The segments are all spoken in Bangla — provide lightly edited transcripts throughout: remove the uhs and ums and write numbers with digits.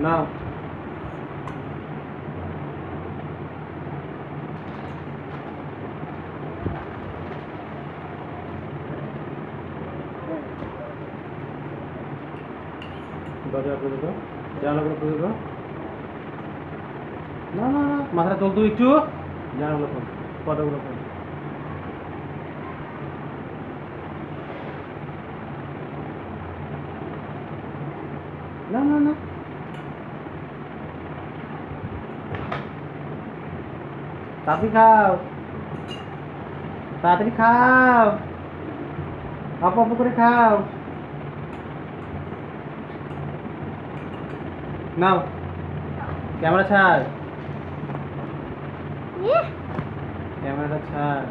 নাও দরজা খুলে দাও, জানালাগুলো খুলে দাও। না না না, মাথাটা তোল তুই একটু, জানালাগুলো খোল, পর্দাগুলো খোল। না না না, তাড়াতাড়ি খাও, তাড়াতাড়ি খাও, অল্প অল্প করে খাও। নাও ক্যামেরা ছাড়, ক্যামেরাটা ছাড়।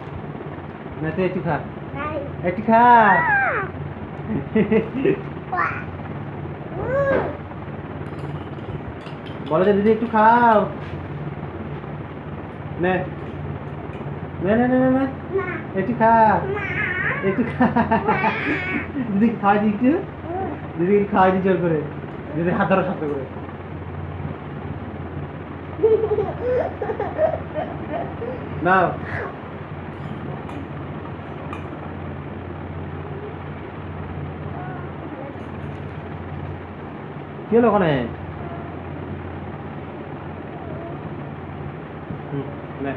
না তুই একটু খা, একটু খা। বলো যে দিদি একটু খাও। নে নে নে নে নে নে, একটু খা, একটু খা। দিদি খাওয়াই দি একটু, দিদি খাওয়াই দি জোর করে, দিদি হাত ধরো শক্ত করে। নাও কি হলো ওখানে? নে